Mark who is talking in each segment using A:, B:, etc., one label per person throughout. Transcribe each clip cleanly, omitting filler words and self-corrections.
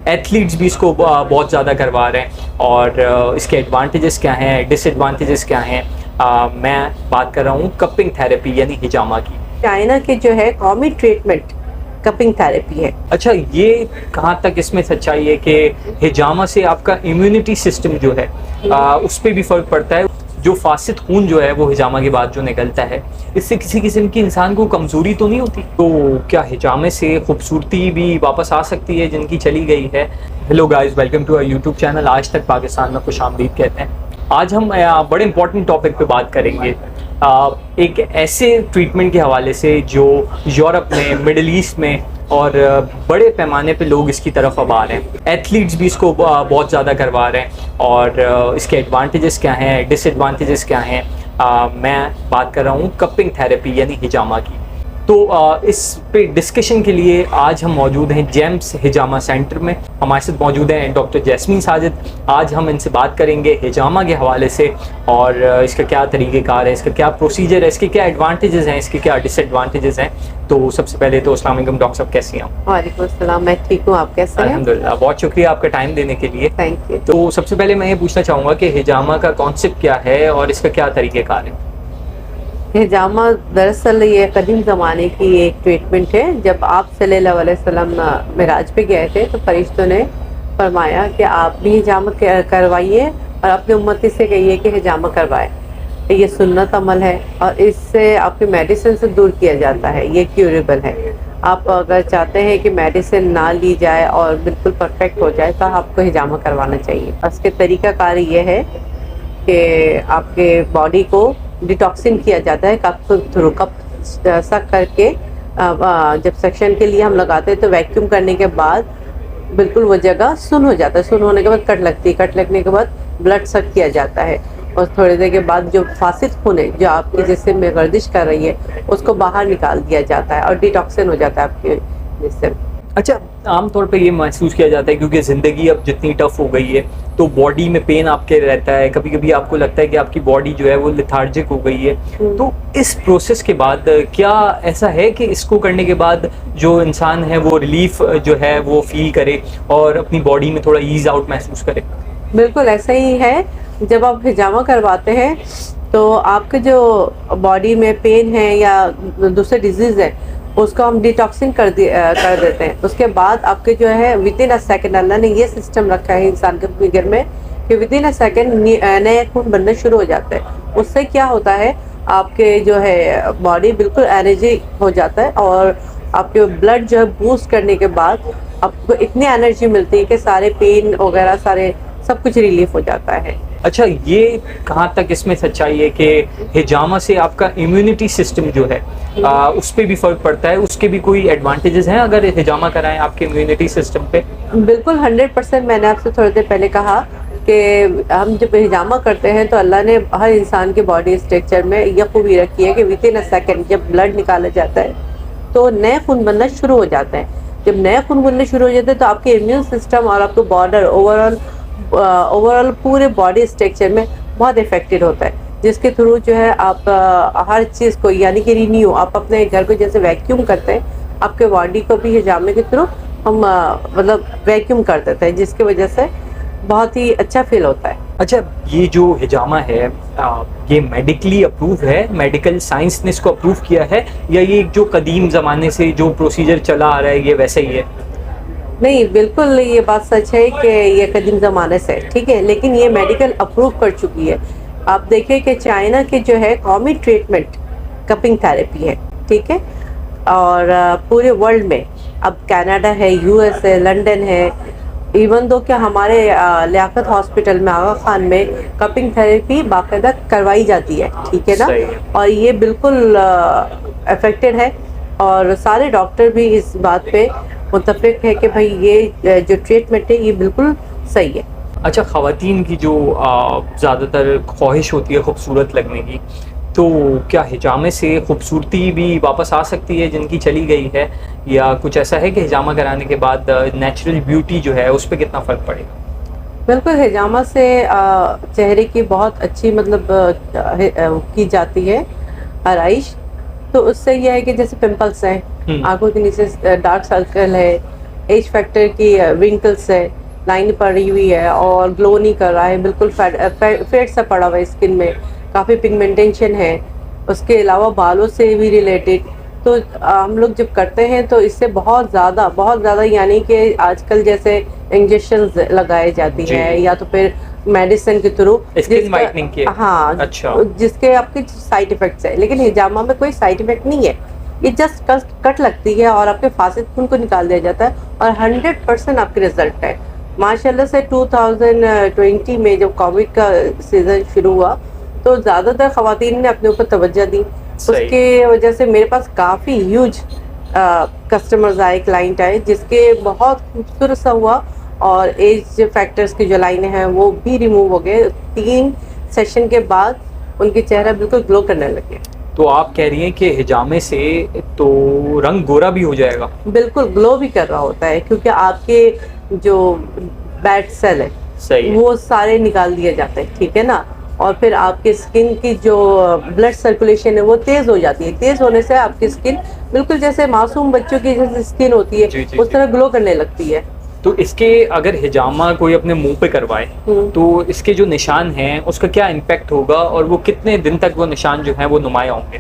A: Athletes भी इसको बहुत ज़्यादा करवा रहे हैं और इसके एडवांटेजेस क्या हैं, डिसएडवांटेजेस क्या हैं। मैं बात कर रहा हूँ कपिंग थेरेपी यानी हिजामा की।
B: चाइना के जो है कॉमन ट्रीटमेंट कपिंग थेरेपी है।
A: अच्छा, ये कहाँ तक इसमें सच्चाई है कि हिजामा से आपका इम्यूनिटी सिस्टम जो है उस पर भी फ़र्क पड़ता है? जो फासिद खून जो है वो हिजामा के बाद जो निकलता है, इससे किसी किस्म की इंसान को कमज़ोरी तो नहीं होती? तो क्या हिजामे से खूबसूरती भी वापस आ सकती है जिनकी चली गई है? Hello guys, welcome to our YouTube channel आज तक पाकिस्तान में खुशामदीद कहते हैं। आज हम बड़े इंपॉर्टेंट टॉपिक पे बात करेंगे, एक ऐसे ट्रीटमेंट के हवाले से जो यूरोप में, मिडिल ईस्ट में और बड़े पैमाने पे लोग इसकी तरफ अब आ रहे हैं। एथलीट्स भी इसको बहुत ज़्यादा करवा रहे हैं और इसके एडवांटेजेस क्या हैं, डिसएडवांटेजेस क्या हैं। मैं बात कर रहा हूँ कपिंग थेरेपी यानी हिजामा की। तो इस पे डिस्कशन के लिए आज हम मौजूद हैं जेम्स हिजामा सेंटर में। हमारे साथ मौजूद हैं डॉक्टर जैस्मीन साजिद। आज हम इनसे बात करेंगे हिजामा के हवाले से और इसका क्या तरीक़ेकार है, इसका क्या प्रोसीजर है, इसके क्या एडवांटेजेस हैं, इसके क्या डिसएडवांटेजेस हैं। तो सबसे पहले तो अस्सलाम वालेकुम डॉक्टर साहब, कैसी हैं?
B: वालेकुम अस्सलाम, मैं ठीक हूँ, आप कैसे हैं?
A: अल्हम्दुलिल्लाह, बहुत शुक्रिया आपका टाइम देने के लिए।
B: Thank you.
A: तो सबसे पहले मैं ये पूछना चाहूँगा कि हिजामा का कॉन्सेप्ट क्या है और इसका क्या तरीक़ेकार है?
B: हिजामा दरअसल ये कदीम ज़माने की एक ट्रीटमेंट है। जब आप सल्लल्लाहु अलैहि वसल्लम मिराज पे गए थे तो फरिश्तों ने फरमाया कि आप भी हिजामा करवाइए और अपनी उम्मती से कहिए कि हिजामा करवाए। ये सुन्नत अमल है और इससे आपकी मेडिसिन से दूर किया जाता है, ये क्यूरेबल है। आप अगर चाहते हैं कि मेडिसिन ना ली जाए और बिल्कुल परफेक्ट हो जाए तो आपको हिजामा करवाना चाहिए। उसके तरीक़ाकार ये है कि आपके बॉडी को डिटॉक्सिन किया जाता है कप थ्रू, कप सक करके। जब सेक्शन के लिए हम लगाते हैं तो वैक्यूम करने के बाद बिल्कुल वो जगह सुन हो जाता है। सुन होने के बाद कट लगती है, कट लगने के बाद ब्लड सक किया जाता है और थोड़ी देर के बाद जो फासिद खून है जो आपके जिस्म में गर्दिश कर रही है उसको बाहर निकाल दिया जाता है और डिटॉक्सिन हो जाता है आपके जिस्म।
A: अच्छा, आमतौर पे ये महसूस किया जाता है क्योंकि ज़िंदगी अब जितनी टफ हो गई है तो बॉडी में पेन आपके रहता है, कभी कभी आपको लगता है कि आपकी बॉडी जो है वो लेथार्जिक हो गई है। तो इस प्रोसेस के बाद क्या ऐसा है कि इसको करने के बाद जो इंसान है वो रिलीफ जो है वो फील करे और अपनी बॉडी में थोड़ा ईज आउट महसूस करे?
B: बिल्कुल ऐसा ही है। जब आप हिजामा करवाते हैं तो आपके जो बॉडी में पेन है या दूसरे डिजीज़ है उसको हम डिटॉक्सिंग कर देते हैं। उसके बाद आपके जो है विद इन अ सेकेंड, अल्लाह ने ये सिस्टम रखा है इंसान के फिगर में कि विद इन अ सेकेंड नए खून बनना शुरू हो जाता है। उससे क्या होता है, आपके जो है बॉडी बिल्कुल एनर्जी हो जाता है और आपके ब्लड जो है बूस्ट करने के बाद आपको इतनी एनर्जी मिलती है कि सारे पेन वगैरह सारे सब कुछ रिलीफ हो जाता है।
A: अच्छा, ये कहाँ तक इसमें सच्चाई है कि हिजामा से आपका इम्यूनिटी सिस्टम जो है उस पर भी फ़र्क पड़ता है? उसके भी कोई एडवांटेजेस हैं अगर हिजामा कराएं आपके इम्यूनिटी सिस्टम पे?
B: बिल्कुल 100%। मैंने आपसे थोड़ी देर पहले कहा कि हम जब हिजामा करते हैं तो अल्लाह ने हर इंसान के बॉडी स्ट्रक्चर में यह खूबी रखी है कि विद इन अ सेकेंड जब ब्लड निकाला जाता है तो नए खून बनना शुरू हो जाते हैं। जब नए खून बनने शुरू हो जाते हैं तो आपके इम्यून सिस्टम और आपका बॉर्डर ओवरऑल पूरे बॉडी स्ट्रक्चर में बहुत इफेक्टेड होता है, जिसके थ्रू जो है आप हर चीज़ को यानी कि रिन्यू, आप अपने घर को जैसे वैक्यूम करते हैं आपके बॉडी को भी हिजामे के थ्रू हम मतलब वैक्यूम कर देते हैं, जिसकी वजह से बहुत ही अच्छा फील होता है।
A: अच्छा, ये जो हिजामा है ये मेडिकली अप्रूव है? मेडिकल साइंस ने इसको अप्रूव किया है या ये जो कदीम ज़माने से जो प्रोसीजर चला आ रहा है ये वैसे ही है?
B: नहीं, बिल्कुल ये बात सच है कि ये कदीम ज़माने से ठीक है, लेकिन ये मेडिकल अप्रूव कर चुकी है। आप देखिए कि चाइना के जो है कॉमन ट्रीटमेंट कपिंग थेरेपी है, ठीक है, और पूरे वर्ल्ड में अब कनाडा है, यूएस है, लंदन है, इवन दो क्या हमारे लियाकत हॉस्पिटल में आगा खान में कपिंग थेरेपी बाकायदा करवाई जाती है, ठीक है ना। और ये बिल्कुल अफेक्टेड है और सारे डॉक्टर भी इस बात पे मुत्तफिक है कि भाई ये जो ट्रीटमेंट है ये बिल्कुल सही है।
A: अच्छा, ख़वातीन की जो ज़्यादातर ख्वाहिश होती है खूबसूरत लगने की, तो क्या हिजामे से खूबसूरती भी वापस आ सकती है जिनकी चली गई है, या कुछ ऐसा है कि हिजामा कराने के बाद नेचुरल ब्यूटी जो है उस पर कितना फ़र्क पड़ेगा?
B: बिल्कुल, हिजामा से चेहरे की बहुत अच्छी मतलब की जाती है आराइश। तो उससे यह है कि जैसे पिंपल्स हैं, आंखों के नीचे डार्क सर्कल है एज फैक्टर की विंकल्स है, लाइन पड़ी हुई है और ग्लो नहीं कर रहा है, बिल्कुल फेड सा पड़ा हुआ है स्किन में, काफ़ी पिगमेंटेशन है, उसके अलावा बालों से भी रिलेटेड। तो हम लोग जब करते हैं तो इससे बहुत ज़्यादा यानी कि आजकल जैसे इंजेक्शन लगाए जाती
A: जी।
B: है या तो फिर मेडिसिन के थ्रू
A: स्किन वाइटनिंग के।
B: हाँ,
A: अच्छा।
B: जिसके आपके साइड इफेक्ट्स है, लेकिन हिजामा में कोई साइड इफेक्ट नहीं है। ये जस्ट कट लगती है और आपके फासिद खून को निकाल दिया जाता है और 100% आपके रिजल्ट है। माशाल्लाह से 2020 में जब कोविड का सीजन शुरू हुआ तो ज़्यादातर ख़वातीन ने अपने ऊपर तवज्जो दी। उसके वजह से मेरे पास काफ़ी ह्यूज कस्टमर्स आए, क्लाइंट आए, जिसके बहुत खूबसूरत सा हुआ और एज फैक्टर्स की जो लाइनें हैं वो भी रिमूव हो गए। 3 सेशन के बाद उनके चेहरा बिल्कुल ग्लो करने लगे।
A: तो आप कह रही हैं कि हिजामे से तो रंग गोरा भी हो जाएगा?
B: बिल्कुल ग्लो भी कर रहा होता है, क्योंकि आपके जो बैड सेल है
A: सही
B: वो सारे निकाल दिए जाते हैं, ठीक है ना। और फिर आपके स्किन की जो ब्लड सर्कुलेशन है वो तेज़ हो जाती है। तेज़ होने से आपकी स्किन बिल्कुल जैसे मासूम बच्चों की जैसे स्किन होती है उस तरह ग्लो करने लगती है।
A: तो इसके अगर हिजामा कोई अपने मुंह पे करवाए तो इसके जो निशान हैं उसका क्या इम्पैक्ट होगा और वो कितने दिन तक वो निशान जो हैं वो नुमाया होंगे?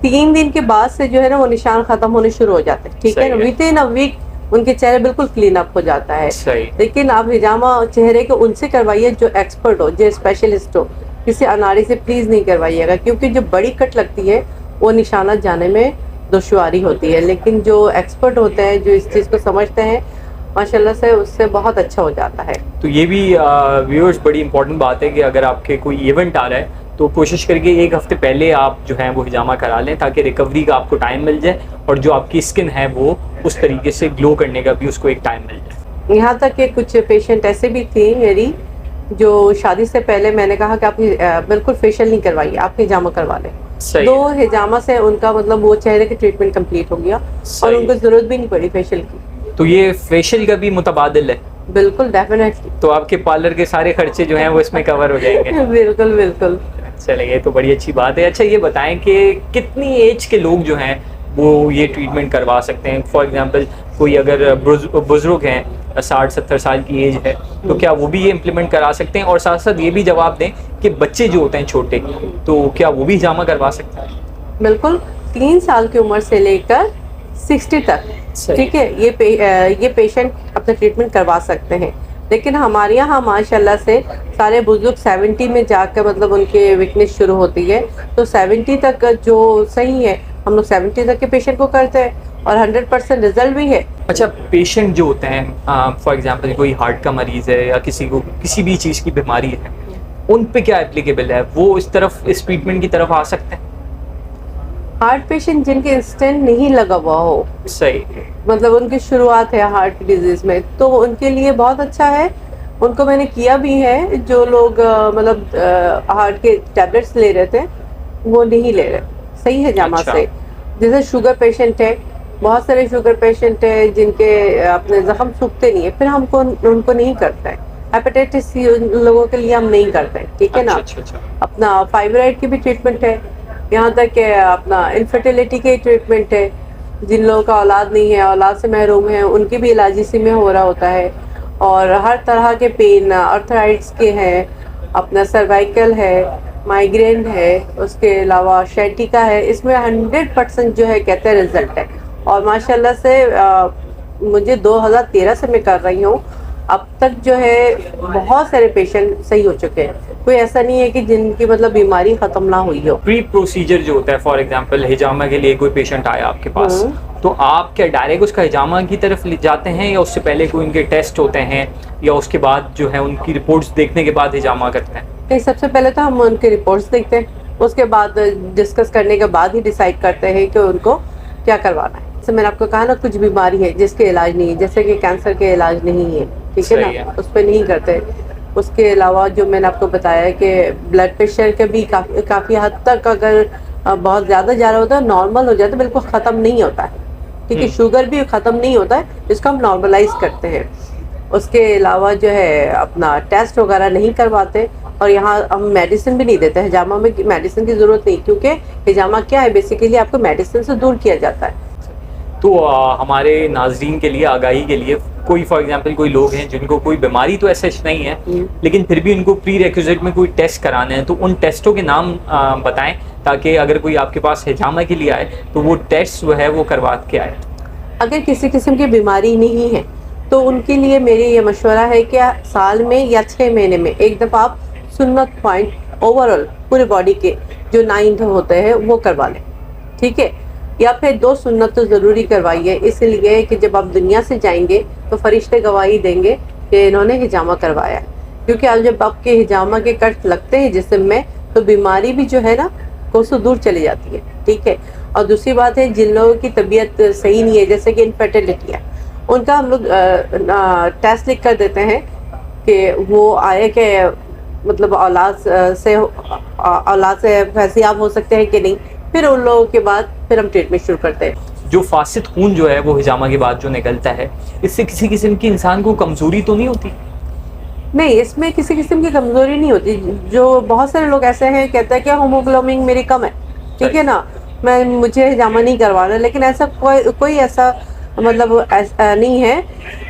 B: 3 दिन के बाद से जो है ना वो निशान खत्म होने शुरू हो जाते हैं, ठीक है ना। विद इन अ वीक उनके चेहरे बिल्कुल क्लीन अप हो जाता है।
A: सही।
B: लेकिन आप हिजामा चेहरे के उनसे करवाइए जो एक्सपर्ट हो, जो स्पेशलिस्ट हो। किसी अनाड़ी से प्लीज नहीं करवाइएगा, क्योंकि जो बड़ी कट लगती है वो निशाना जाने में दुश्वारी होती है। लेकिन जो एक्सपर्ट होते हैं, जो इस चीज़ को समझते हैं, माशाल्लाह से उससे बहुत अच्छा हो जाता है।
A: तो ये भी व्यूअर्स बड़ी इंपॉर्टेंट बात है कि अगर आपके कोई इवेंट आ रहा है तो कोशिश करके 1 हफ्ते पहले आप जो है वो हिजामा करा लें, ताकि रिकवरी का आपको टाइम मिल जाए और जो आपकी स्किन है वो उस तरीके से ग्लो करने का भी उसको एक टाइम मिल जाए।
B: यहाँ तक कि कुछ पेशेंट ऐसे भी थी मेरी जो शादी से पहले मैंने कहा कि आप बिल्कुल फेशियल नहीं करवाइए, आप हिजामा करवा लें। 2 हिजामा से उनका मतलब वो चेहरे की ट्रीटमेंट कंप्लीट हो गया और उनको जरूरत भी नहीं पड़ी फेशियल की।
A: तो ये फेशियल का भी मुतबादिल है?
B: बिल्कुल, डेफिनेटली।
A: तो आपके पार्लर के सारे खर्चे जो हैं वो इसमें कवर हो जाएंगे?
B: बिल्कुल बिल्कुल।
A: चलिए, ये तो बड़ी अच्छी बात है। अच्छा, ये बताएं कि कितनी एज के लोग जो हैं वो ये ट्रीटमेंट करवा सकते हैं? फॉर एग्जांपल कोई अगर बुजुर्ग हैं, 60-70 साल की एज है, तो क्या वो भी ये इम्प्लीमेंट करा सकते हैं? और साथ साथ ये भी जवाब दें कि बच्चे जो होते हैं छोटे, तो क्या वो भी हिजामा करवा सकते हैं?
B: बिल्कुल, 3 साल की उम्र से लेकर 60 तक, ठीक है, ये पेशेंट अपना ट्रीटमेंट करवा सकते हैं। लेकिन हमारे यहाँ माशाल्लाह से सारे बुजुर्ग 70 में जाकर मतलब उनके वीकनेस शुरू होती है, तो 70 तक जो सही है हम लोग 70 तक के पेशेंट को करते हैं और 100% रिजल्ट भी है।
A: अच्छा, पेशेंट जो होते हैं, फॉर एग्जांपल कोई हार्ट का मरीज़ है या किसी को किसी भी चीज़ की बीमारी है, उन पे क्या एप्लीकेबल है? वो इस ट्रीटमेंट की तरफ आ सकते हैं?
B: हार्ट पेशेंट जिनके स्टेंट नहीं लगा हुआ हो,
A: सही,
B: मतलब उनकी शुरुआत है हार्ट डिजीज में, तो उनके लिए बहुत अच्छा है। उनको मैंने किया भी है। जो लोग मतलब हार्ट के टैबलेट्स ले रहे थे वो नहीं ले रहे, सही है जामा
A: अच्छा।
B: से। जैसे शुगर पेशेंट है, बहुत सारे शुगर पेशेंट है जिनके अपने जख्म सूखते नहीं है, फिर हमको उनको नहीं करता है। हेपेटाइटिस लोगों के लिए हम नहीं करते, ठीक है ना।
A: अच्छा।
B: अपना फाइब्राइड की भी ट्रीटमेंट है, यहाँ तक कि अपना इनफर्टिलिटी की ट्रीटमेंट है। जिन लोगों का औलाद नहीं है, औलाद से महरूम है, उनकी भी इलाज इसी में हो रहा होता है। और हर तरह के पेन, आर्थराइटिस के हैं, अपना सर्वाइकल है, माइग्रेन है, उसके अलावा शैटिका है, इसमें 100% जो है कहते हैं रिजल्ट है। और माशाल्लाह से मुझे 2013 से मैं कर रही हूँ, अब तक जो है बहुत सारे पेशेंट सही हो चुके हैं। कोई ऐसा नहीं है कि जिनकी मतलब बीमारी खत्म ना हुई हो।
A: प्री प्रोसीजर जो होता है, फॉर एग्जांपल हिजामा के लिए कोई पेशेंट आया आपके पास, तो आप क्या डायरेक्ट उसका हिजामा की तरफ ले जाते हैं या उससे पहले कोई उनके टेस्ट होते हैं या उसके बाद जो है उनकी रिपोर्ट्स देखने के बाद हिजामा करते हैं?
B: नहीं, सबसे पहले तो हम उनकी रिपोर्ट्स देखते हैं, उसके बाद डिस्कस करने के बाद ही डिसाइड करते हैं कि उनको क्या करवाना है। जैसे मैंने आपको कहा ना, कुछ बीमारी है जिसके इलाज नहीं है, जैसे कि कैंसर के इलाज नहीं है, ठीक है ना, उस पर नहीं करते। उसके अलावा जो मैंने आपको बताया कि ब्लड प्रेशर के भी काफ़ी हद तक अगर बहुत ज़्यादा जा रहा होता है, नॉर्मल हो जाता है, बिल्कुल ख़त्म नहीं होता है, ठीक है। शुगर भी ख़त्म नहीं होता है, इसको हम नॉर्मलाइज करते हैं। उसके अलावा जो है अपना टेस्ट वगैरह नहीं करवाते और यहाँ हम मेडिसिन भी नहीं देते। हिजामा में मेडिसिन की ज़रूरत नहीं, क्योंकि हिजामा क्या है, बेसिकली आपको मेडिसिन से दूर किया जाता है।
A: तो हमारे नाजरीन के लिए, आगाही के लिए, कोई फॉर एग्जांपल कोई लोग हैं जिनको कोई बीमारी तो ऐसा नहीं है, लेकिन फिर भी उनको प्री रिक्विजिट में कोई टेस्ट कराने हैं, तो उन टेस्टों के नाम बताएं, ताकि अगर कोई आपके पास हिजामा के लिए आए तो वो टेस्ट जो है वो करवा के आए।
B: अगर किसी किस्म की बीमारी नहीं है तो उनके लिए मेरी ये मशवरा है कि साल में या 6 महीने में एक दफ़ा आप सुन्नत पॉइंट ओवरऑल पूरी बॉडी के जो 9 होते हैं वो करवा लें, ठीक है। या फिर 2 सुन्नत तो ज़रूरी करवाइए, इसलिए कि जब आप दुनिया से जाएंगे तो फरिश्ते गवाही देंगे कि इन्होंने हिजामा करवाया है, क्योंकि अब जब आपके हिजामा के कट लगते हैं जिस्म में तो बीमारी भी जो है ना कोसों दूर चली जाती है, ठीक है। और दूसरी बात है, जिन लोगों की तबीयत सही नहीं है, जैसे कि इनफर्टिलिटी है, उनका हम लोग टेस्ट लिख कर देते हैं कि वो आए कि मतलब औलाद से फैसियाब हो सकते हैं कि नहीं, फिर उन लोगों के बाद फिर हम ट्रीटमेंट शुरू करते हैं।
A: जो फासिद खून जो है वो हिजामा के बाद जो निकलता है, इससे किसी किस्म की इंसान को कमजोरी तो नहीं होती?
B: नहीं, इसमें किसी किस्म की कमजोरी नहीं होती। जो बहुत सारे लोग ऐसे हैं कहते हैं कि होमोग्लोबिन मेरी कम है, ठीक है ना, मुझे हिजामा नहीं करवाना, लेकिन ऐसा कोई ऐसा मतलब ऐसा नहीं है,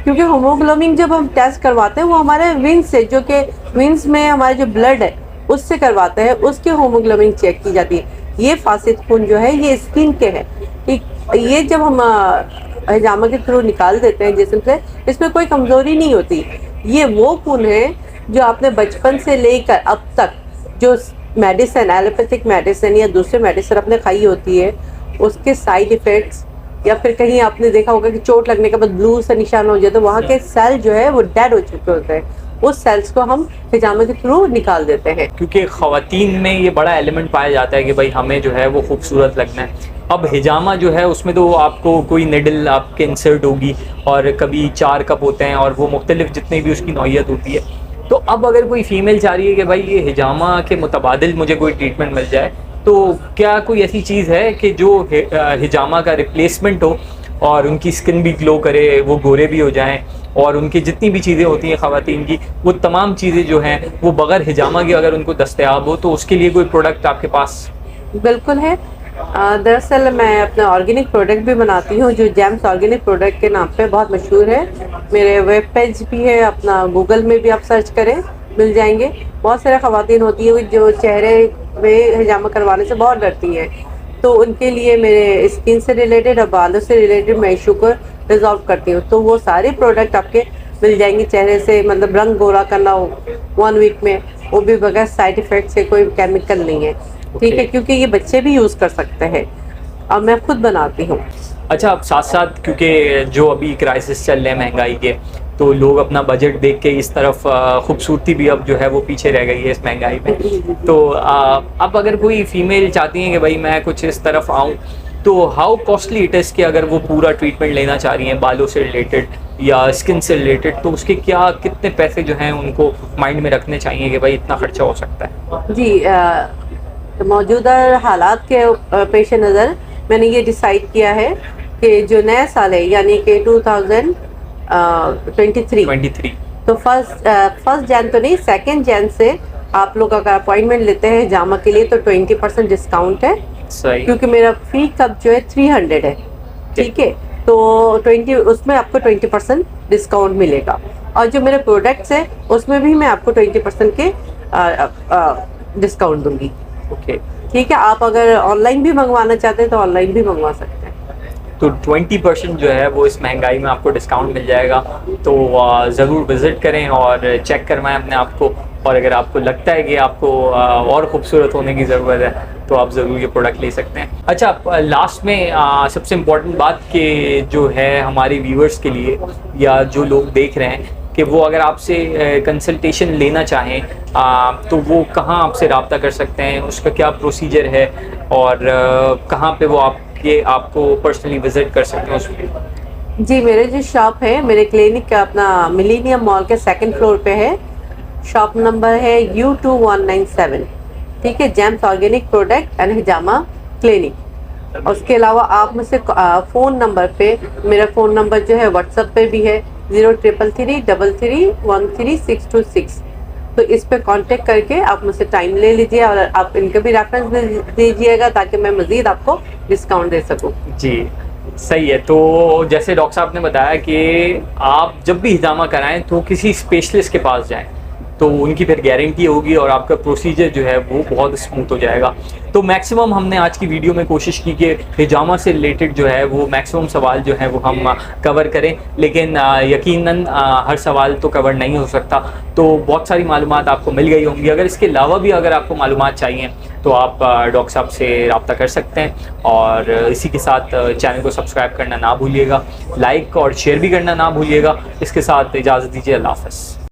B: क्योंकि होमोग्लोबिन जब हम टेस्ट करवाते हैं वो हमारे विंस से, जो कि विंस में हमारे जो ब्लड है उससे करवाते हैं, उसके होमोग्लोबिन चेक की जाती है। ये फासिद खून जो है ये स्किन के है, ये जब हम हिजामा के थ्रू निकाल देते हैं जिस्म से, इसमें कोई कमजोरी नहीं होती। ये वो खून है जो आपने बचपन से लेकर अब तक जो मेडिसिन, एलोपैथिक मेडिसिन या दूसरे मेडिसिन आपने खाई होती है, उसके साइड इफ़ेक्ट्स, या फिर कहीं आपने देखा होगा कि चोट लगने के बाद ब्लू सा निशान हो जाए तो वहाँ के सेल जो है वो डेड हो चुके होते हैं, उस सेल्स को हम हिजामा के थ्रू निकाल देते हैं।
A: क्योंकि ख़वातीन में ये बड़ा एलिमेंट पाया जाता है कि भाई हमें जो है वो खूबसूरत लगना है। अब हिजामा जो है उसमें तो आपको कोई निडल आपके इंसर्ट होगी, और कभी 4 कप होते हैं, और वो मुख्तलिफ जितनी भी उसकी नौइयत होती है। तो अब अगर कोई फ़ीमेल चाह रही है कि भाई ये हिजामा के मुतबादिल मुझे कोई ट्रीटमेंट मिल जाए, तो क्या कोई ऐसी चीज़ है कि जो हिजामा का रिप्लेसमेंट हो और उनकी स्किन भी ग्लो करे, वो गोरे भी हो जाएं, और उनकी जितनी भी चीज़ें होती हैं ख़वातीन की, वो तमाम चीज़ें जो हैं वो बग़ैर हिजामा के अगर उनको दस्तयाब हो, तो उसके लिए कोई प्रोडक्ट आपके पास?
B: बिल्कुल है। दरअसल मैं अपना ऑर्गेनिक प्रोडक्ट भी बनाती हूँ, जो जेम्स ऑर्गेनिक प्रोडक्ट के नाम पे बहुत मशहूर है। मेरे वेब पेज भी है, अपना गूगल में भी आप सर्च करें मिल जाएंगे। बहुत सारे ख़वातीन होती है जो चेहरे में हिजामा करवाने से बहुत डरती हैं, तो उनके लिए मेरे स्किन से रिलेटेड और बालों से रिलेटेड मैं इशू को रिजॉल्व करती हूँ। तो वो सारे प्रोडक्ट आपके मिल जाएंगे। चेहरे से मतलब रंग गोरा करना हो 1 वीक में, वो भी बगैर साइड इफ़ेक्ट से, कोई केमिकल नहीं है, ठीक है, क्योंकि ये बच्चे भी यूज़ कर सकते हैं और मैं खुद बनाती हूँ।
A: अच्छा, अब साथ साथ क्योंकि जो अभी क्राइसिस चल रहे हैं महंगाई के, तो लोग अपना बजट देख के इस तरफ खूबसूरती भी अब जो है वो पीछे रह गई है इस महंगाई में। तो अब अगर कोई फीमेल चाहती है कि भाई मैं कुछ इस तरफ आऊँ, तो हाउ कॉस्टली इट इज़ कि अगर वो पूरा ट्रीटमेंट लेना चाह रही हैं बालों से रिलेटेड या स्किन से रिलेटेड, तो उसके क्या कितने पैसे जो हैं उनको माइंड में रखने चाहिए कि भाई इतना खर्चा हो सकता है?
B: जी, मौजूदा हालात के पेश नज़र मैंने ये डिसाइड किया है कि जो नया साल है यानी कि 2023, तो फर्स्ट जैन तो नहीं, 2 जैन से आप लोग अगर अपॉइंटमेंट लेते हैं हिजामा के लिए तो 20% डिस्काउंट है।
A: सही।
B: क्योंकि मेरा फी कप जो है 300 है, ठीक है, तो 20 उसमें आपको 20% डिस्काउंट मिलेगा, और जो मेरे प्रोडक्ट्स हैं उसमें भी मैं आपको 20% के डिस्काउंट दूंगी।
A: ओके,
B: ठीक है। आप अगर ऑनलाइन भी मंगवाना चाहते हैं तो ऑनलाइन भी मंगवा सकते हैं।
A: तो 20% जो है वो इस महंगाई में आपको डिस्काउंट मिल जाएगा। तो ज़रूर विज़िट करें और चेक करवाएं अपने आप को, और अगर आपको लगता है कि आपको और ख़ूबसूरत होने की ज़रूरत है तो आप ज़रूर ये प्रोडक्ट ले सकते हैं। अच्छा, लास्ट में सबसे इम्पोर्टेंट बात कि जो है हमारे व्यूअर्स के लिए या जो लोग देख रहे हैं कि वो अगर आपसे कंसल्टेशन लेना चाहें तो वो कहाँ आपसे रब्ता कर सकते हैं, उसका क्या प्रोसीजर है, और कहाँ पे वो आपको पर्सनली विज़िट कर सकते हैं उसमें?
B: जी, मेरे जो शॉप है, मेरे क्लिनिक का अपना मिलेनियम मॉल के 2nd फ्लोर पे है। शॉप नंबर है U2197, ठीक है, James organic product and hijama clinic. उसके अलावा आप मुझसे फ़ोन नंबर पे, मेरा फ़ोन नंबर जो है व्हाट्सएप पे भी है 0333331626, तो इस पे कांटेक्ट करके आप मुझसे टाइम ले लीजिए और आप इनके भी रेफरेंस दीजिएगा ताकि मैं मज़ीद आपको डिस्काउंट दे सकूँ।
A: जी, सही है। तो जैसे डॉक्टर साहब ने बताया कि आप जब भी हिजामा कराएं तो किसी स्पेशलिस्ट के पास जाएं, तो उनकी फिर गारंटी होगी और आपका प्रोसीजर जो है वो बहुत स्मूथ हो जाएगा। तो मैक्सिमम हमने आज की वीडियो में कोशिश की कि हिजामा से रिलेटेड जो है वो मैक्सिमम सवाल जो है वो हम कवर करें, लेकिन यकीनन हर सवाल तो कवर नहीं हो सकता। तो बहुत सारी मालूमात आपको मिल गई होंगी। अगर इसके अलावा भी अगर आपको मालूमात चाहिए तो आप डॉक्टर साहब से रब्ता कर सकते हैं। और इसी के साथ चैनल को सब्सक्राइब करना ना भूलिएगा, लाइक और शेयर भी करना ना भूलिएगा। इसके साथ इजाज़त दीजिए, अल्लाह हाफ़िज़।